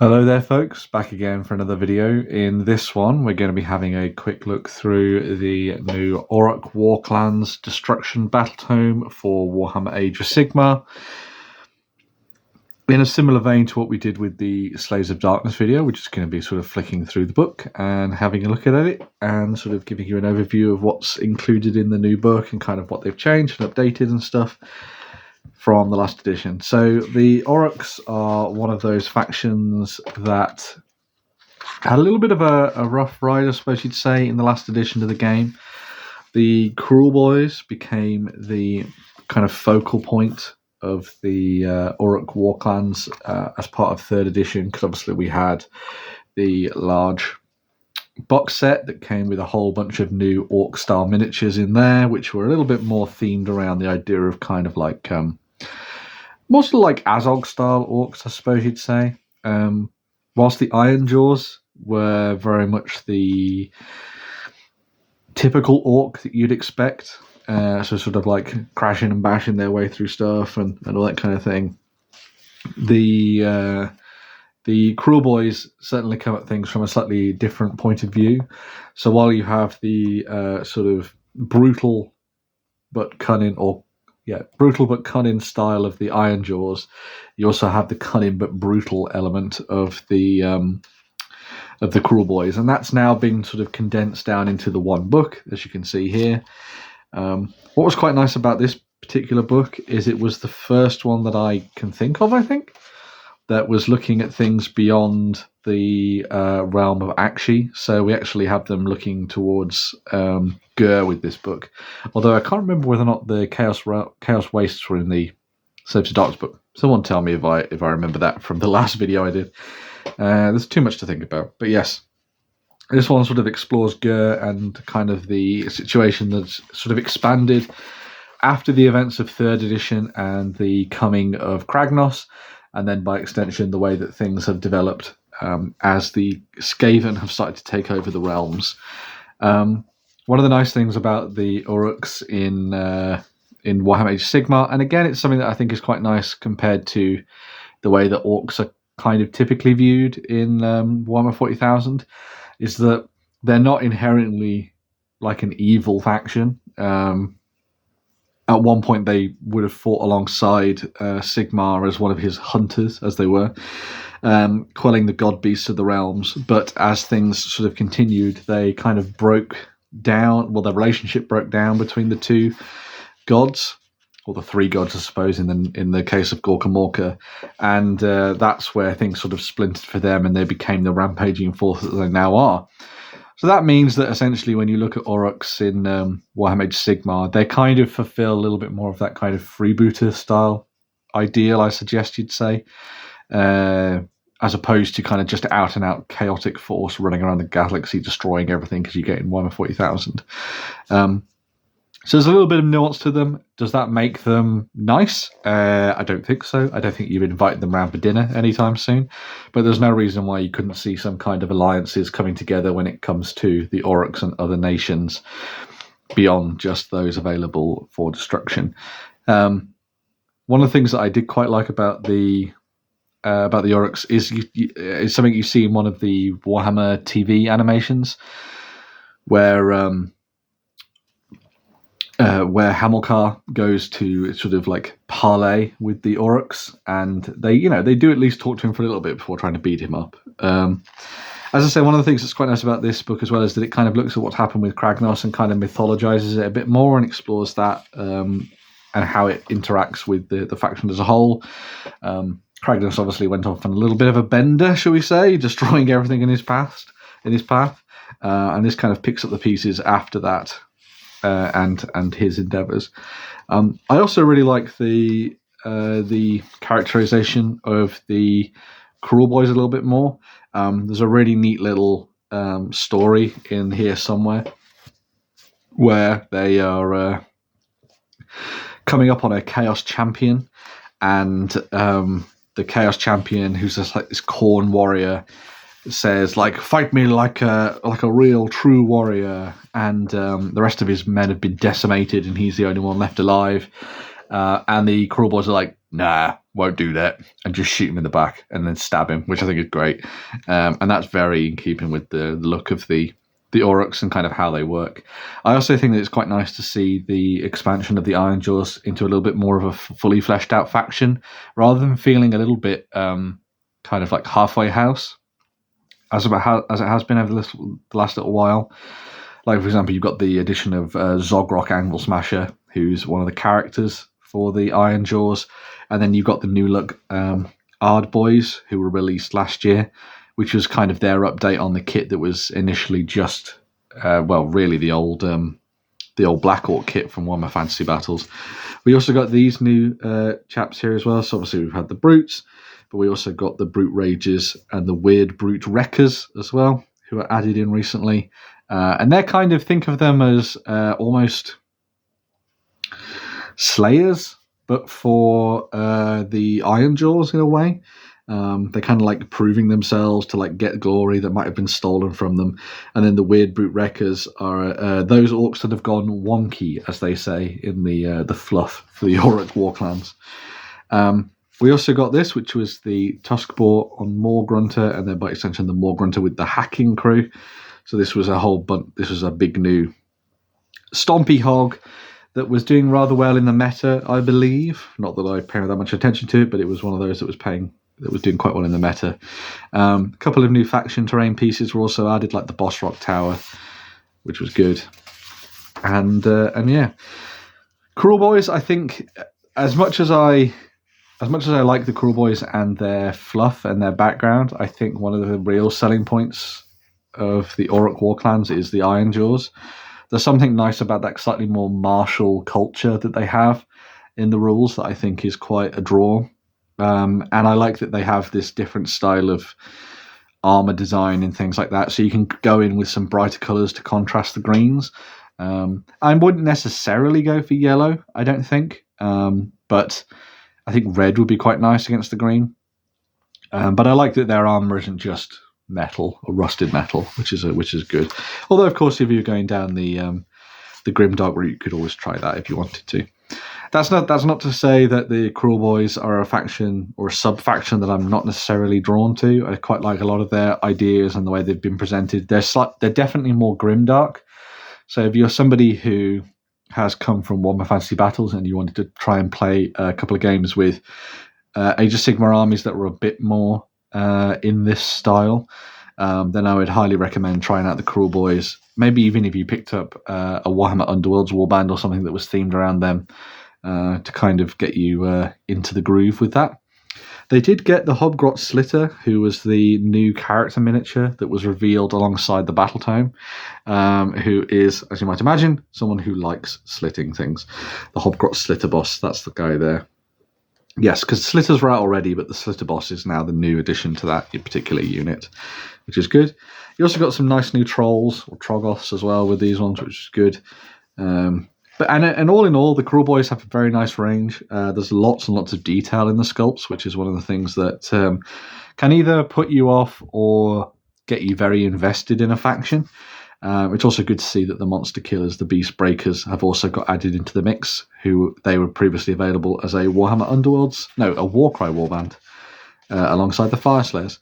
Hello there folks, back again for another video. In this one we're going to be having a quick look through the new Orruk Warclans Battletome for Warhammer Age of Sigmar. In a similar vein to what we did with the Slaves of Darkness video, we're just going to be sort of flicking through the book and having a look at it and sort of giving you an overview of what's included in the new book and kind of what they've changed and updated and stuff from the last edition. So the Orruks are one of those factions that had a little bit of a rough ride, I suppose you'd say, in the last edition of the game. The Kruleboyz became the kind of focal point of the Orruk Warclans as part of 3rd edition, because obviously we had the large box set that came with a whole bunch of new orc-style miniatures in there, which were a little bit more themed around the idea of kind of like more sort of like Azog-style orcs, I suppose you'd say. Whilst the Ironjawz were very much the typical orc that you'd expect, so sort of like crashing and bashing their way through stuff and all that kind of thing. The Kruleboyz certainly come at things from a slightly different point of view. So while you have the sort of brutal but cunning style of the Ironjawz, you also have the cunning but brutal element of the Kruleboyz, and that's now been sort of condensed down into the one book, as you can see here. What was quite nice about this particular book is it was the first one that I can think of, I think, that was looking at things beyond the realm of Akshi. So we actually have them looking towards Gur with this book. Although I can't remember whether or not the Chaos Wastes were in the Slaves of Darkness book. Someone tell me if I remember that from the last video I did. There's too much to think about. But yes, this one sort of explores Gur and kind of the situation that's sort of expanded after the events of 3rd edition and the coming of Kragnos, and then by extension the way that things have developed as the Skaven have started to take over the realms. One of the nice things about the Orruks in Warhammer Age of Sigmar, and again it's something that I think is quite nice compared to the way that orcs are kind of typically viewed in Warhammer 40,000, is that they're not inherently like an evil faction. At one point, they would have fought alongside Sigmar as one of his hunters, as they were, quelling the god beasts of the realms. But as things sort of continued, they kind of broke down. Well, their relationship broke down between the two gods, or the three gods, I suppose, in the case of Gorkamorka, and that's where things sort of splintered for them, and they became the rampaging force that they now are. So that means that essentially when you look at Orruks in Warhammer Age of Sigmar, they kind of fulfill a little bit more of that kind of freebooter style ideal, I suggest you'd say, as opposed to kind of just out and out chaotic force running around the galaxy destroying everything because you get in Warhammer 40,000. So there's a little bit of nuance to them. Does that make them nice? I don't think so. I don't think you would invite them round for dinner anytime soon. But there's no reason why you couldn't see some kind of alliances coming together when it comes to the Orruks and other nations beyond just those available for destruction. One of the things that I did quite like about the Orruks is something you see in one of the Warhammer TV animations, where Hamilcar goes to sort of like parley with the Orruks, and they do at least talk to him for a little bit before trying to beat him up. As I say, one of the things that's quite nice about this book as well is that it kind of looks at what's happened with Kragnos and kind of mythologizes it a bit more and explores that and how it interacts with the faction as a whole. Kragnos obviously went off on a little bit of a bender, shall we say, destroying everything in his path, and this kind of picks up the pieces after that. And his endeavors. I also really like the characterization of the Kruleboyz a little bit more. There's a really neat little story in here somewhere where they are coming up on a Chaos Champion, and the Chaos Champion, who's just like this Khorne warrior, says, like, fight me like a real true warrior, and the rest of his men have been decimated and he's the only one left alive, and the Kruleboyz are like, nah, won't do that, and just shoot him in the back and then stab him, which I think is great. And that's very in keeping with the look of the Orruks and kind of how they work. I also think that it's quite nice to see the expansion of the Ironjawz into a little bit more of a fully fleshed out faction, rather than feeling a little bit kind of like halfway house, as it has been over the last little while. Like, for example, you've got the addition of Zogrok Angle Smasher, who's one of the characters for the Ironjawz, and then you've got the new look Ardboys, who were released last year, which was kind of their update on the kit that was initially just, really the old Black Orc kit from Warhammer Fantasy Battles. We also got these new chaps here as well. So obviously we've had the Brutes, but we also got the Brute Rages and the Weird Brute Wreckers as well, who were added in recently. And they're kind of, think of them as almost Slayers, but for the Ironjawz in a way. They're kind of like proving themselves to like get glory that might have been stolen from them. And then the Weird Brute Wreckers are those orcs that have gone wonky, as they say in the fluff for the Orruk Warclans. We also got this, which was the Tuskboar on Morgrunter, and then by extension the Morgrunter with the hacking crew. So this was this was a big new stompy hog that was doing rather well in the meta, I believe. Not that I pay that much attention to it, but it was one of those that was doing quite well in the meta. A couple of new faction terrain pieces were also added, like the Boss Rock Tower, which was good. And yeah, Kruleboyz. I think as much as I like the Kruleboyz and their fluff and their background, I think one of the real selling points of the Orruk Warclans is the Ironjawz. There's something nice about that slightly more martial culture that they have in the rules that I think is quite a draw. And I like that they have this different style of armor design and things like that. So you can go in with some brighter colors to contrast the greens. I wouldn't necessarily go for yellow, I don't think. But I think red would be quite nice against the green. But I like that their armor isn't just metal or rusted metal, which is good. Although, of course, if you're going down the grimdark route, you could always try that if you wanted to. That's not to say that the Kruleboyz are a faction or a sub-faction that I'm not necessarily drawn to. I quite like a lot of their ideas and the way they've been presented. They're definitely more grimdark. So if you're somebody who has come from Warhammer Fantasy Battles and you wanted to try and play a couple of games with Age of Sigmar armies that were a bit more in this style, then I would highly recommend trying out the Kruleboyz. Maybe even if you picked up a Warhammer Underworlds warband or something that was themed around them, to kind of get you into the groove with that. They did get the Hobgrot Slitter, who was the new character miniature that was revealed alongside the Battletome, who is, as you might imagine, someone who likes slitting things. The Hobgrot Slitter boss, that's the guy there. Yes, because Slitters were out already, but the Slitter boss is now the new addition to that particular unit, which is good. You also got some nice new trolls, or Troggoths as well, with these ones, which is good. And all in all, the Kruleboyz have a very nice range. There's lots and lots of detail in the sculpts, which is one of the things that can either put you off or get you very invested in a faction. It's also good to see that the Monster Killers, the Beast Breakers, have also got added into the mix, who they were previously available as a Warhammer Underworlds, no, a Warcry warband, alongside the Fireslayers.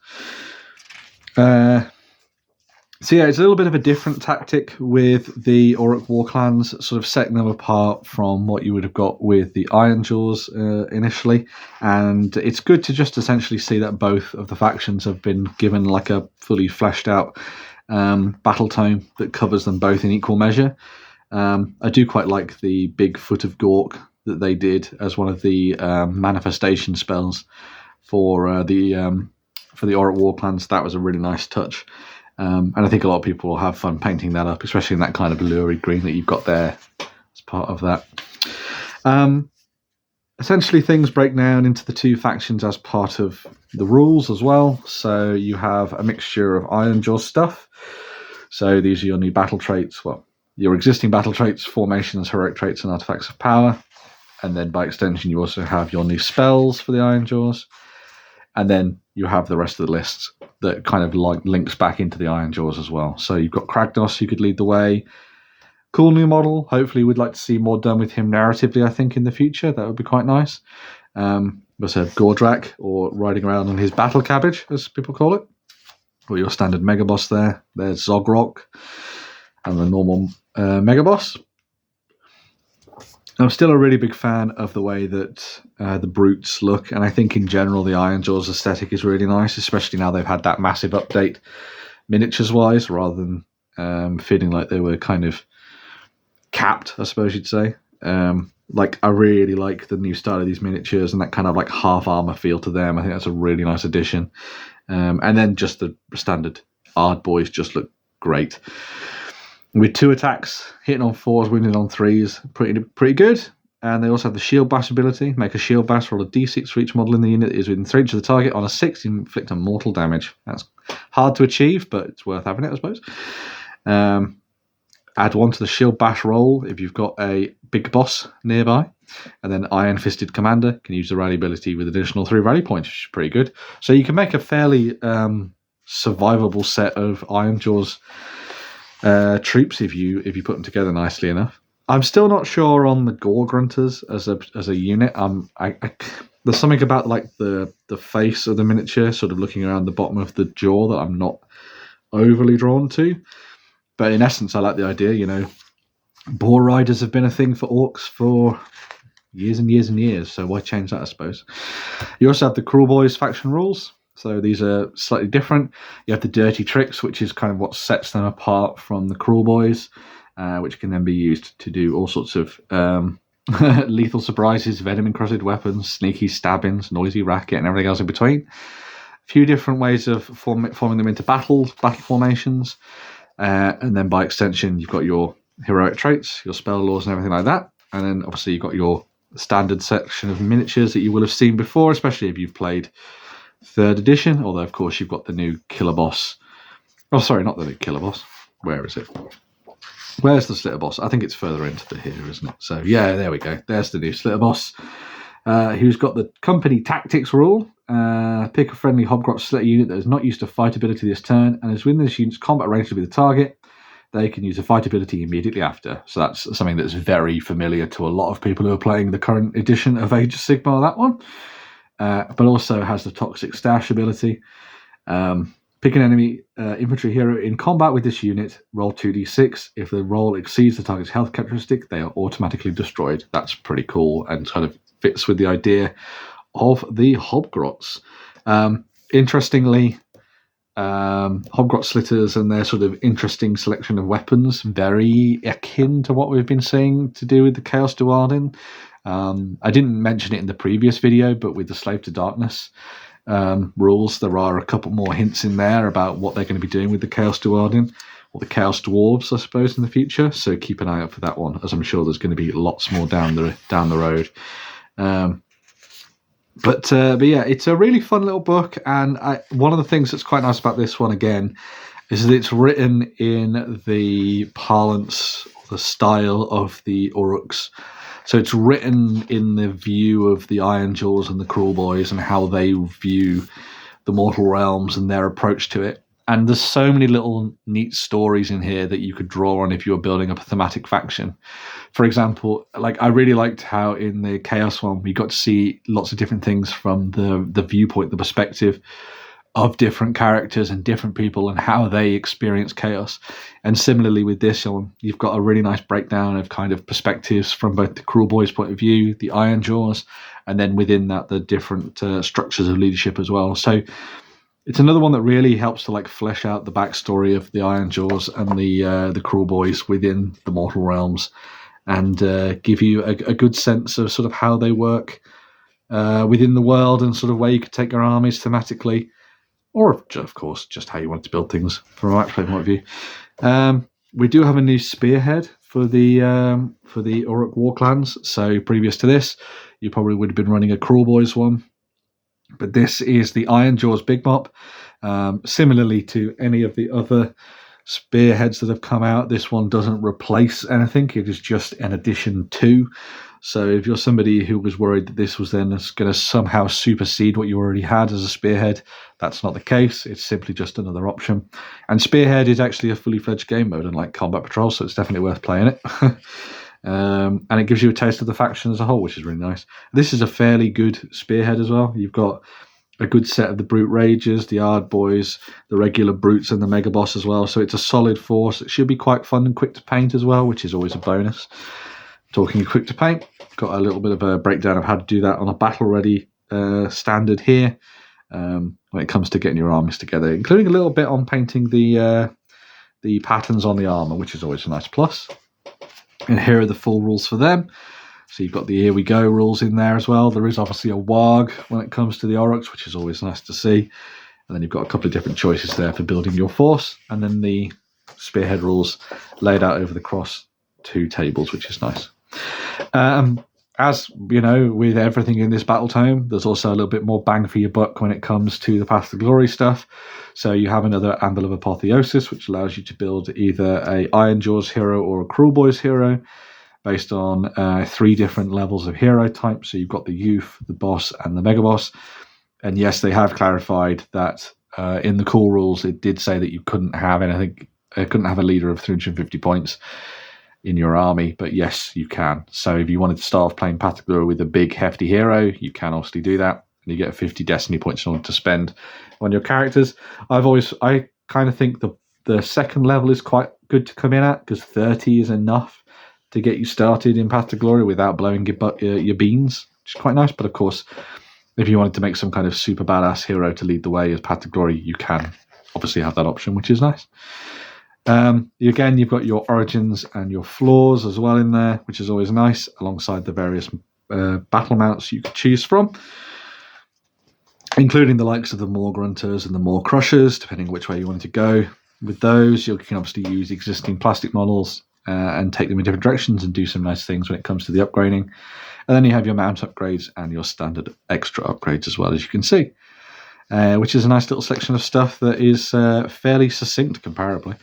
So yeah, it's a little bit of a different tactic with the Orruk Warclans, sort of setting them apart from what you would have got with the Ironjawz initially. And it's good to just essentially see that both of the factions have been given like a fully fleshed out Battletome that covers them both in equal measure. I do quite like the big Foot of Gork that they did as one of the manifestation spells for the Orruk Warclans. That was a really nice touch. And I think a lot of people will have fun painting that up, especially in that kind of lurid green that you've got there as part of that. Essentially, things break down into the two factions as part of the rules as well. So you have a mixture of Ironjawz stuff. So these are your new battle traits. Well, your existing battle traits, formations, heroic traits, and artifacts of power. And then by extension, you also have your new spells for the Ironjawz. And then you have the rest of the list that kind of like links back into the Ironjawz as well. So you've got Kragnos, who could lead the way. Cool new model. Hopefully we'd like to see more done with him narratively, I think, in the future. That would be quite nice. We also have Gordrak, or riding around on his battle cabbage, as people call it. Or your standard mega boss there. There's Zogrok and the normal mega boss. I'm still a really big fan of the way that the brutes look, and I think in general the Ironjawz aesthetic is really nice, especially now they've had that massive update miniatures-wise, rather than feeling like they were kind of capped, I suppose you'd say. I really like the new style of these miniatures and that kind of like half armor feel to them. I think that's a really nice addition. And then just the standard Ardboys just look great. With 2 attacks, hitting on 4s, wounding on 3s, pretty good. And they also have the shield bash ability. Make a shield bash, roll a d6 for each model in the unit that is within 3 inches of the target. On a 6, inflict a mortal damage. That's hard to achieve, but it's worth having it, I suppose. Add 1 to the shield bash roll if you've got a big boss nearby. And then Iron Fisted Commander can use the rally ability with additional 3 rally points, which is pretty good. So you can make a fairly survivable set of Ironjawz troops if you put them together nicely enough. I'm still not sure on the Gore Grunters as a unit. There's something about like the face of the miniature, sort of looking around the bottom of the jaw, that I'm not overly drawn to. But in essence, I like the idea. You know, boar riders have been a thing for orcs for years and years and years. So why change that, I suppose? You also have the Kruleboyz faction rules. So these are slightly different. You have the Dirty Tricks, which is kind of what sets them apart from the Kruleboyz, which can then be used to do all sorts of lethal surprises, venom-encrusted weapons, sneaky stabbings, noisy racket, and everything else in between. A few different ways of forming them into battle formations. And then by extension, you've got your heroic traits, your spell laws, and everything like that. And then obviously you've got your standard section of miniatures that you will have seen before, especially if you've played 3rd edition, although of course you've got the new killer boss. Oh, sorry, not the new killer boss. Where is it? Where's the Slitter boss? I think it's further into the here, isn't it? So yeah, there we go. There's the new Slitter boss, who's got the company tactics rule. Pick a friendly Hobgrot Slitter unit that is not used to fight ability this turn and is within this unit's combat range to be the target. They can use a fight ability immediately after. So that's something that's very familiar to a lot of people who are playing the current edition of Age of Sigmar, that one. But also has the Toxic Stash ability. Pick an enemy infantry hero in combat with this unit, roll 2d6. If the roll exceeds the target's health characteristic, they are automatically destroyed. That's pretty cool and kind of fits with the idea of the Hobgrots. Interestingly, Hobgrot Slitters and their sort of interesting selection of weapons, very akin to what we've been seeing to do with the Chaos Duardin. I didn't mention it in the previous video, but with the Slave to Darkness rules, there are a couple more hints in there about what they're going to be doing with the Chaos Duardin, or the Chaos Dwarves, I suppose, in the future. So keep an eye out for that one, as I'm sure there's going to be lots more down the road. But yeah, it's a really fun little book, and one of the things that's quite nice about this one, again, is that it's written in the parlance, the style of the Orruks. So it's written in the view of the Ironjawz and the Kruleboyz and how they view the Mortal Realms and their approach to it. And there's so many little neat stories in here that you could draw on if you were building up a thematic faction. For example, like I really liked how in the Chaos one, we got to see lots of different things from the viewpoint, the perspective of different characters and different people and how they experience chaos. And similarly with this one, you've got a really nice breakdown of kind of perspectives from both the Kruleboyz point of view, the Ironjawz, and then within that, the different structures of leadership as well. So it's another one that really helps to like flesh out the backstory of the Ironjawz and the Kruleboyz within the Mortal Realms, and give you a good sense of sort of how they work within the world and sort of where you could take your armies thematically, or of course just how you want to build things from a match play point of view. We do have a new spearhead for the Orruk Warclans. So previous to this, you probably would have been running a Kruleboyz one. But this is the Ironjawz Big Mop. Similarly to any of the other spearheads that have come out, this one doesn't replace anything. It is just an addition to. So if you're somebody who was worried that this was then going to somehow supersede what you already had as a spearhead, that's not the case. It's simply just another option. And spearhead is actually a fully fledged game mode, unlike combat patrol, so it's definitely worth playing it. And it gives you a taste of the faction as a whole, which is really nice. This is a fairly good spearhead as well. You've got a good set of the Brute Ragers, the Ardboys, the regular Brutes, and the Mega Boss as well. So it's a solid force. It should be quite fun and quick to paint as well, which is always a bonus. Talking of quick to paint, got a little bit of a breakdown of how to do that on a battle ready standard here. When it comes to getting your armies together, including a little bit on painting the patterns on the armor, which is always a nice plus. And here are the full rules for them. So you've got the Here We Go rules in there as well. There is obviously a Waaagh when it comes to the Orruks, which is always nice to see. And then you've got a couple of different choices there for building your force. And then the spearhead rules laid out over the cross 2 tables, which is nice. As you know, with everything in this Battletome, there's also a little bit more bang for your buck when it comes to the Path to Glory stuff. So you have another Anvil of Apotheosis, which allows you to build either a Ironjawz hero or a Kruleboyz hero, based on 3 different levels of hero type. So you've got the Youth, the Boss, and the Mega Boss. And yes, they have clarified that in the core rules, it did say that you couldn't have anything, couldn't have a leader of 350 points in your army. But yes, you can. So if you wanted to start off playing Path to Glory with a big, hefty hero, you can obviously do that. And you get 50 Destiny points in order to spend on your characters. I kind of think the second level is quite good to come in at, because 30 is enough to get you started in Path to Glory without blowing your beans, which is quite nice. But of course, if you wanted to make some kind of super badass hero to lead the way as Path to Glory, you can obviously have that option, which is nice. Again, you've got your origins and your flaws as well in there, which is always nice, alongside the various battle mounts you could choose from, including the likes of the Maw Grunters and the Maw Crushers, depending on which way you wanted to go. With those, you can obviously use existing plastic models and take them in different directions and do some nice things when it comes to the upgrading. And then you have your mount upgrades and your standard extra upgrades as well, as you can see, which is a nice little section of stuff that is fairly succinct comparably.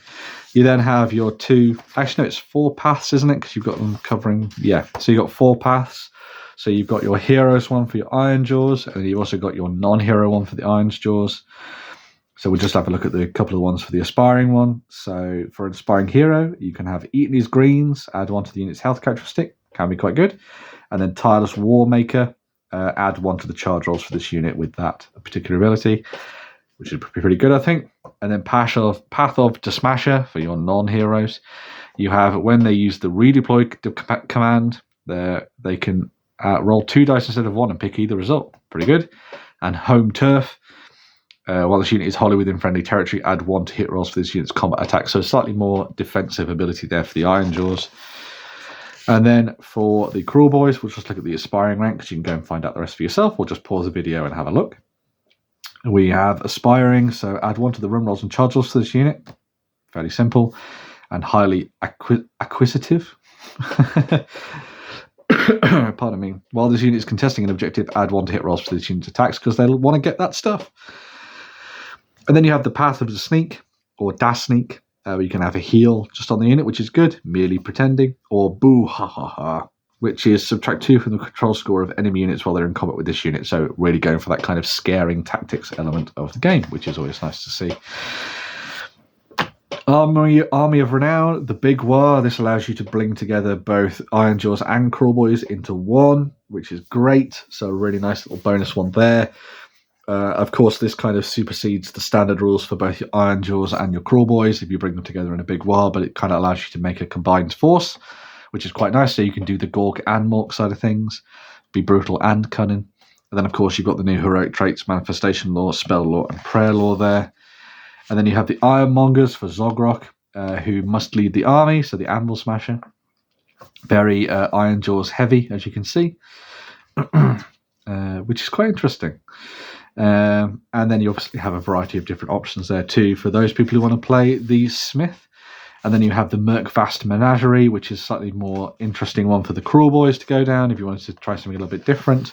You then have your 2, actually no, it's 4 paths, isn't it? Because you've got them covering, so you've got 4 paths. So you've got your heroes one for your Ironjawz, and you've also got your non-hero one for the Ironjawz. So we'll just have a look at the couple of ones for the aspiring one. So for an aspiring hero, you can have Eat These Greens, add 1 to the unit's health characteristic, can be quite good. And then Tireless Warmaker, add 1 to the charge rolls for this unit with that particular ability, which is pretty good, I think. And then Path of Smasher for your non-heroes. You have, when they use the redeploy command, they can roll 2 dice instead of 1 and pick either result. Pretty good. And Home Turf. While this unit is wholly within friendly territory, add 1 to hit rolls for this unit's combat attack. So slightly more defensive ability there for the Ironjawz. And then for the Kruleboyz, we'll just look at the aspiring rank, because you can go and find out the rest for yourself, or just pause the video and have a look. We have aspiring, so add 1 to the run rolls and charge rolls for this unit. Fairly simple. And highly acquisitive. Pardon me. While this unit is contesting an objective, add 1 to hit rolls for this unit's attacks, because they'll want to get that stuff. And then you have the Path of the Sneak, or Dash Sneak, where you can have a heal just on the unit, which is good, merely pretending, or Boo Ha Ha Ha, which is subtract 2 from the control score of enemy units while they're in combat with this unit. So really going for that kind of scaring tactics element of the game, which is always nice to see. Army of Renown, the big Waaagh. This allows you to bring together both Ironjawz and Kruleboyz into one, which is great. So a really nice little bonus one there. Of course, this kind of supersedes the standard rules for both your Ironjawz and your Kruleboyz if you bring them together in a big Waaagh, but it kind of allows you to make a combined force, which is quite nice. So you can do the Gork and Mork side of things, be brutal and cunning. And then, of course, you've got the new heroic traits, Manifestation Law, Spell Law, and Prayer Law there. And then you have the Ironmongers for Zogrok, who must lead the army, so the Anvil Smasher. Very Ironjawz heavy, as you can see, which is quite interesting. And then you obviously have a variety of different options there too for those people who want to play the Smith. And then you have the Merkvast Menagerie, which is slightly more interesting one for the Kruleboyz to go down if you wanted to try something a little bit different.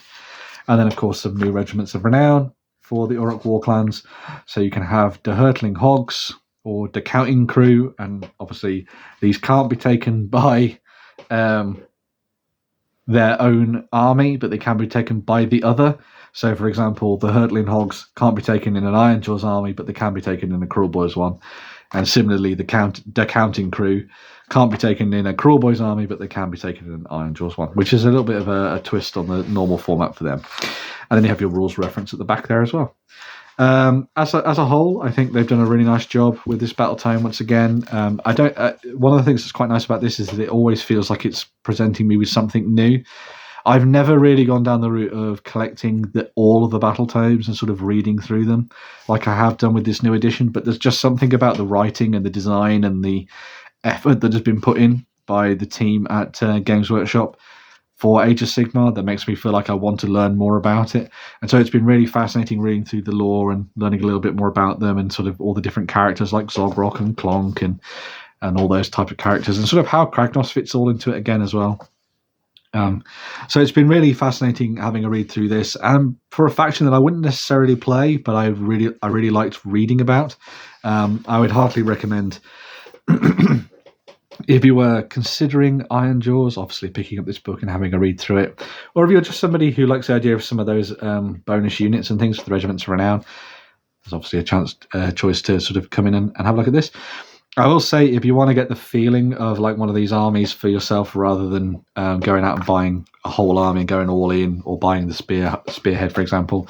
And then, of course, some new Regiments of Renown for the Orruk Warclans. So you can have the Hurtling Hogs or the Counting Crew, and obviously these can't be taken by their own army, but they can be taken by the other. So, for example, the Hurtling Hogs can't be taken in an Ironjawz army, but they can be taken in a Kruleboyz one. And similarly, the counting crew can't be taken in a Kruleboyz army, but they can be taken in an Ironjawz one, which is a little bit of a twist on the normal format for them. And then you have your rules reference at the back there as well. As a whole, I think they've done a really nice job with this Battletome once again. One of the things that's quite nice about this is that it always feels like it's presenting me with something new. I've never really gone down the route of collecting all of the Battletomes and sort of reading through them like I have done with this new edition, but there's just something about the writing and the design and the effort that has been put in by the team at Games Workshop for Age of Sigmar that makes me feel like I want to learn more about it. And so it's been really fascinating reading through the lore and learning a little bit more about them and sort of all the different characters like Zogrok and Clonk and all those type of characters, and sort of how Kragnos fits all into it again as well. So it's been really fascinating having a read through this, and for a faction that I wouldn't necessarily play, but I really liked reading about. I would heartily recommend if you were considering Ironjawz, obviously picking up this book and having a read through it, or if you're just somebody who likes the idea of some of those bonus units and things for the Regiment's Renown, there's obviously a choice to sort of come in and have a look at this. I will say, if you want to get the feeling of like one of these armies for yourself, rather than going out and buying a whole army and going all in, or buying the Spearhead, for example,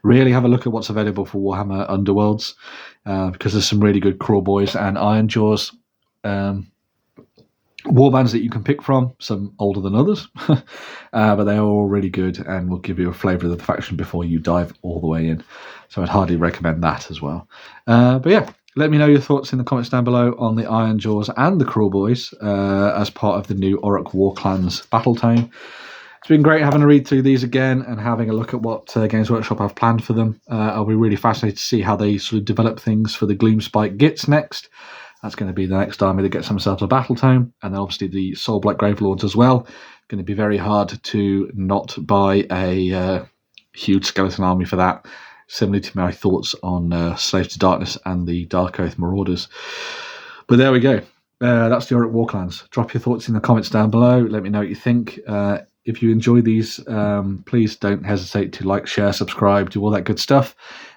really have a look at what's available for Warhammer Underworlds, because there's some really good Kruleboyz and Ironjawz warbands that you can pick from, some older than others, but they are all really good and will give you a flavour of the faction before you dive all the way in. So I'd hardly recommend that as well. But yeah, let me know your thoughts in the comments down below on the Ironjawz and the Kruleboyz as part of the new Orruk Warclans Battletome. It's been great having a read through these again and having a look at what Games Workshop have planned for them. I'll be really fascinated to see how they sort of develop things for the Gloomspike Gits next. That's going to be the next army that gets themselves a Battletome, and then obviously the Soulblight Gravelords as well. Going to be very hard to not buy a huge skeleton army for that, similar to my thoughts on Slave to Darkness and the Dark Oath Marauders. But there we go. That's the Orruk Warclans. Drop your thoughts in the comments down below. Let me know what you think. If you enjoy these, please don't hesitate to like, share, subscribe, do all that good stuff.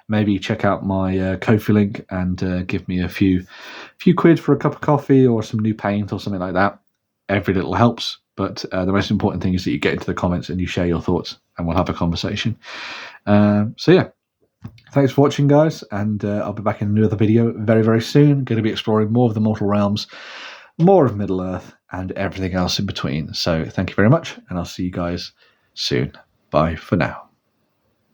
Maybe check out my Ko-fi link and give me a few quid for a cup of coffee or some new paint or something like that. Every little helps, but the most important thing is that you get into the comments and you share your thoughts, and we'll have a conversation. So yeah, thanks for watching, guys, and I'll be back in another video very, very soon. Going to be exploring more of the Mortal Realms, more of Middle-earth, and everything else in between. So thank you very much, and I'll see you guys soon. Bye for now.